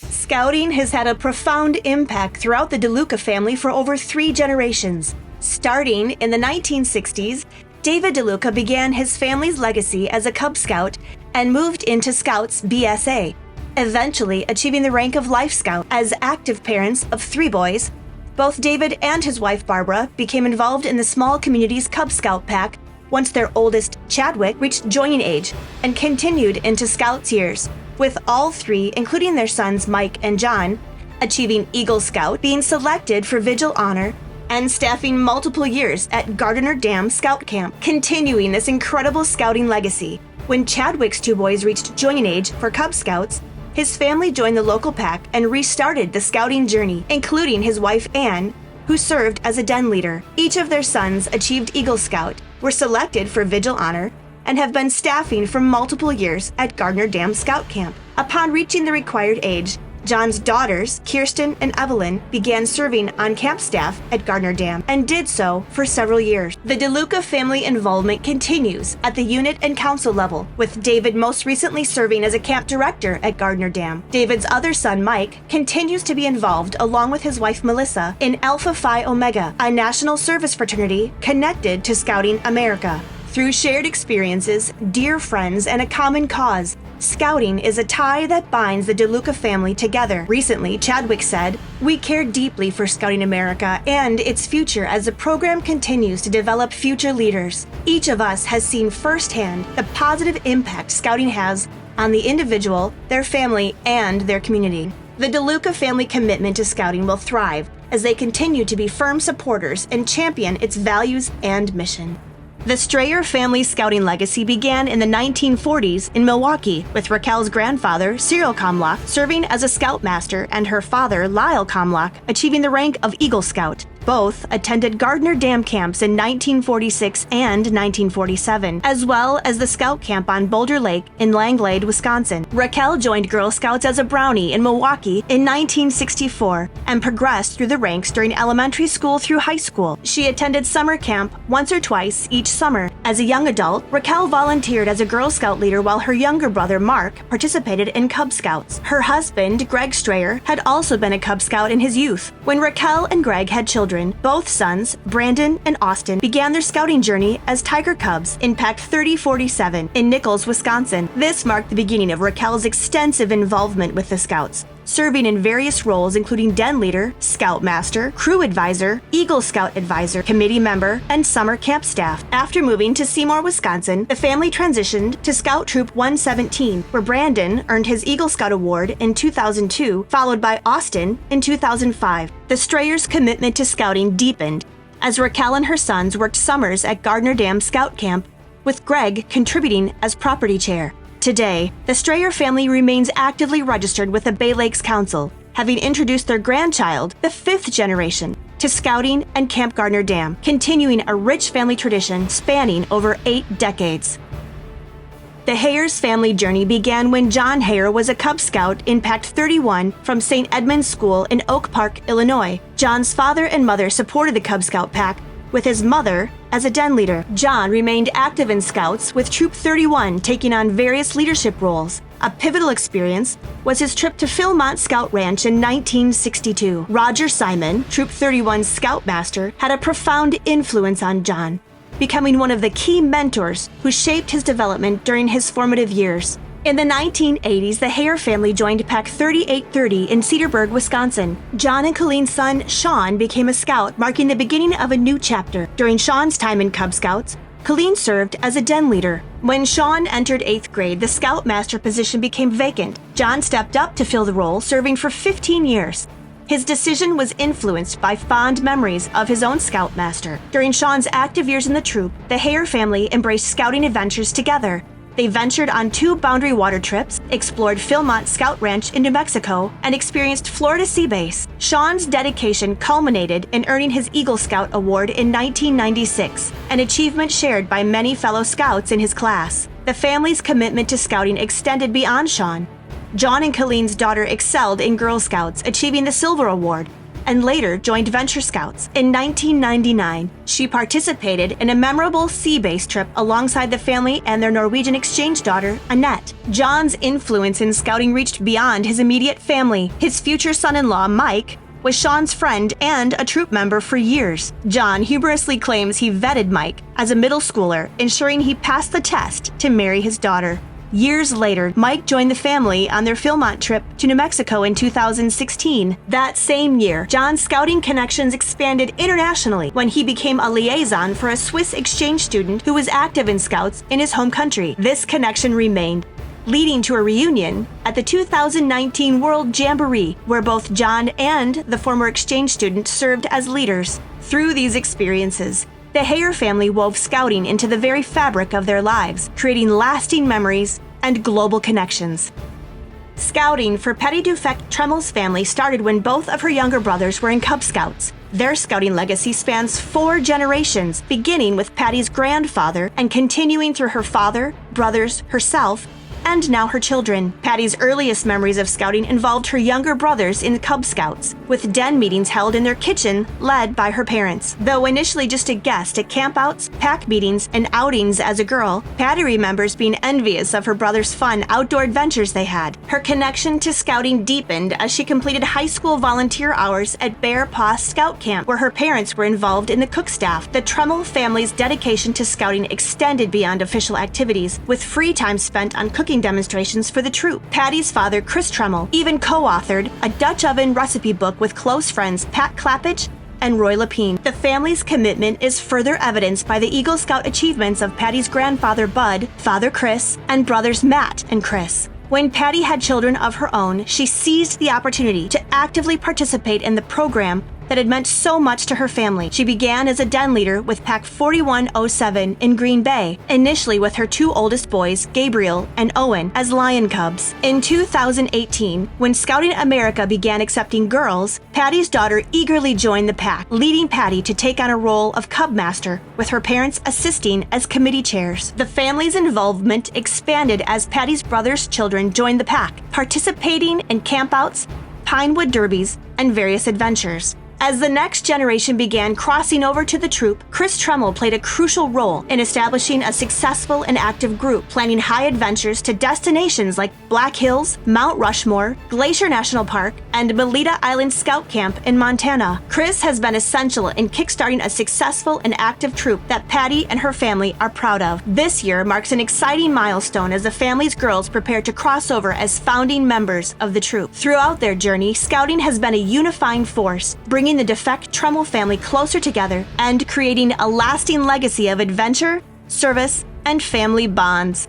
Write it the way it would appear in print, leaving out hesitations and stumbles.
Scouting has had a profound impact throughout the DeLuca family for over 3 generations. Starting in the 1960s, David DeLuca began his family's legacy as a Cub Scout and moved into Scouts BSA, eventually achieving the rank of Life Scout. As active parents of 3 boys, both David and his wife Barbara became involved in the small community's Cub Scout pack once their oldest, Chadwick, reached joining age and continued into Scouts years, with all 3, including their sons Mike and John, achieving Eagle Scout, being selected for Vigil Honor, and staffing multiple years at Gardner Dam Scout Camp, continuing this incredible scouting legacy. When Chadwick's 2 boys reached joining age for Cub Scouts, his family joined the local pack and restarted the scouting journey, including his wife Anne, who served as a den leader. Each of their sons achieved Eagle Scout, were selected for Vigil Honor, and have been staffing for multiple years at Gardner Dam Scout Camp. Upon reaching the required age, John's daughters, Kirsten and Evelyn, began serving on camp staff at Gardner Dam and did so for several years. The DeLuca family involvement continues at the unit and council level, with David most recently serving as a camp director at Gardner Dam. David's other son, Mike, continues to be involved along with his wife, Melissa, in Alpha Phi Omega, a national service fraternity connected to Scouting America. Through shared experiences, dear friends, and a common cause, Scouting is a tie that binds the DeLuca family together. Recently, Chadwick said, "We care deeply for Scouting America and its future as the program continues to develop future leaders. Each of us has seen firsthand the positive impact Scouting has on the individual, their family, and their community." The DeLuca family commitment to Scouting will thrive as they continue to be firm supporters and champion its values and mission. The Strayer family scouting legacy began in the 1940s in Milwaukee, with Raquel's grandfather, Cyril Comlock, serving as a scoutmaster and her father, Lyle Comlock, achieving the rank of Eagle Scout. Both attended Gardner Dam camps in 1946 and 1947, as well as the Scout Camp on Boulder Lake in Langlade, Wisconsin. Raquel joined Girl Scouts as a Brownie in Milwaukee in 1964 and progressed through the ranks during elementary school through high school. She attended summer camp once or twice each summer. As a young adult, Raquel volunteered as a Girl Scout leader while her younger brother, Mark, participated in Cub Scouts. Her husband, Greg Strayer, had also been a Cub Scout in his youth. When Raquel and Greg had children, both sons, Brandon and Austin, began their scouting journey as Tiger Cubs in Pack 3047 in Nichols, Wisconsin. This marked the beginning of Raquel's extensive involvement with the Scouts, serving in various roles including den leader, scoutmaster, crew advisor, Eagle Scout advisor, committee member, and summer camp staff. After moving to Seymour, Wisconsin, the family transitioned to Scout Troop 117, where Brandon earned his Eagle Scout Award in 2002, followed by Austin in 2005. The Strayers' commitment to scouting deepened as Raquel and her sons worked summers at Gardner Dam Scout Camp, with Greg contributing as property chair. Today, the Strayer family remains actively registered with the Bay Lakes Council, having introduced their grandchild, the 5th generation, to scouting and Camp Gardner Dam, continuing a rich family tradition spanning over 8 decades. The Hayers family journey began when John Hayer was a Cub Scout in Pact 31 from St. Edmund's School in Oak Park, Illinois. John's father and mother supported the Cub Scout pack, with his mother as a den leader. John remained active in Scouts, with Troop 31 taking on various leadership roles. A pivotal experience was his trip to Philmont Scout Ranch in 1962. Roger Simon, Troop 31's Scoutmaster, had a profound influence on John, becoming one of the key mentors who shaped his development during his formative years. In the 1980s, the Hayer family joined Pack 3830 in Cedarburg, Wisconsin. John and Colleen's son, Sean, became a Scout, marking the beginning of a new chapter. During Sean's time in Cub Scouts, Colleen served as a den leader. When Sean entered 8th grade, the Scoutmaster position became vacant. John stepped up to fill the role, serving for 15 years. His decision was influenced by fond memories of his own Scoutmaster. During Sean's active years in the troop, the Hayer family embraced scouting adventures together. They ventured on 2 boundary water trips, explored Philmont Scout Ranch in New Mexico, and experienced Florida Sea Base. Sean's dedication culminated in earning his Eagle Scout Award in 1996, an achievement shared by many fellow Scouts in his class. The family's commitment to scouting extended beyond Sean. John and Colleen's daughter excelled in Girl Scouts, achieving the Silver Award. and later joined Venture Scouts. In 1999, she participated in a memorable sea-based trip alongside the family and their Norwegian exchange daughter, Annette. John's influence in Scouting reached beyond his immediate family. His future son-in-law, Mike, was Sean's friend and a troop member for years. John humorously claims he vetted Mike as a middle schooler, ensuring he passed the test to marry his daughter. Years later, Mike joined the family on their Philmont trip to New Mexico in 2016. That same year, John's scouting connections expanded internationally when he became a liaison for a Swiss exchange student who was active in Scouts in his home country. This connection remained, leading to a reunion at the 2019 World Jamboree, where both John and the former exchange student served as leaders. Through these experiences, the Heyer family wove Scouting into the very fabric of their lives, creating lasting memories and global connections. Scouting for Patty Dufek-Tremel's family started when both of her younger brothers were in Cub Scouts. Their scouting legacy spans 4 generations, beginning with Patty's grandfather and continuing through her father, brothers, herself, and now her children. Patty's earliest memories of Scouting involved her younger brothers in Cub Scouts, with den meetings held in their kitchen led by her parents. Though initially just a guest at campouts, pack meetings, and outings as a girl, Patty remembers being envious of her brothers' fun outdoor adventures they had. Her connection to Scouting deepened as she completed high school volunteer hours at Bear Paw Scout Camp, where her parents were involved in the cook staff. The Tremel family's dedication to Scouting extended beyond official activities, with free time spent on cooking demonstrations for the troop. Patty's father, Chris Tremel, even co-authored a Dutch oven recipe book with close friends Pat Clappage and Roy Lapine. The family's commitment is further evidenced by the Eagle Scout achievements of Patty's grandfather Bud, father Chris, and brothers Matt and Chris. When Patty had children of her own, she seized the opportunity to actively participate in the program that had meant so much to her family. She began as a den leader with Pack 4107 in Green Bay, initially with her 2 oldest boys, Gabriel and Owen, as lion cubs. In 2018, when Scouting America began accepting girls, Patty's daughter eagerly joined the pack, leading Patty to take on a role of cub master, with her parents assisting as committee chairs. The family's involvement expanded as Patty's brothers' children joined the pack, participating in campouts, Pinewood derbies, and various adventures. As the next generation began crossing over to the troop, Chris Tremel played a crucial role in establishing a successful and active group, planning high adventures to destinations like Black Hills, Mount Rushmore, Glacier National Park, and Melita Island Scout Camp in Montana. Chris has been essential in kickstarting a successful and active troop that Patty and her family are proud of. This year marks an exciting milestone as the family's girls prepare to cross over as founding members of the troop. Throughout their journey, Scouting has been a unifying force, bringing the Dufek-Tremel family closer together and creating a lasting legacy of adventure, service, and family bonds.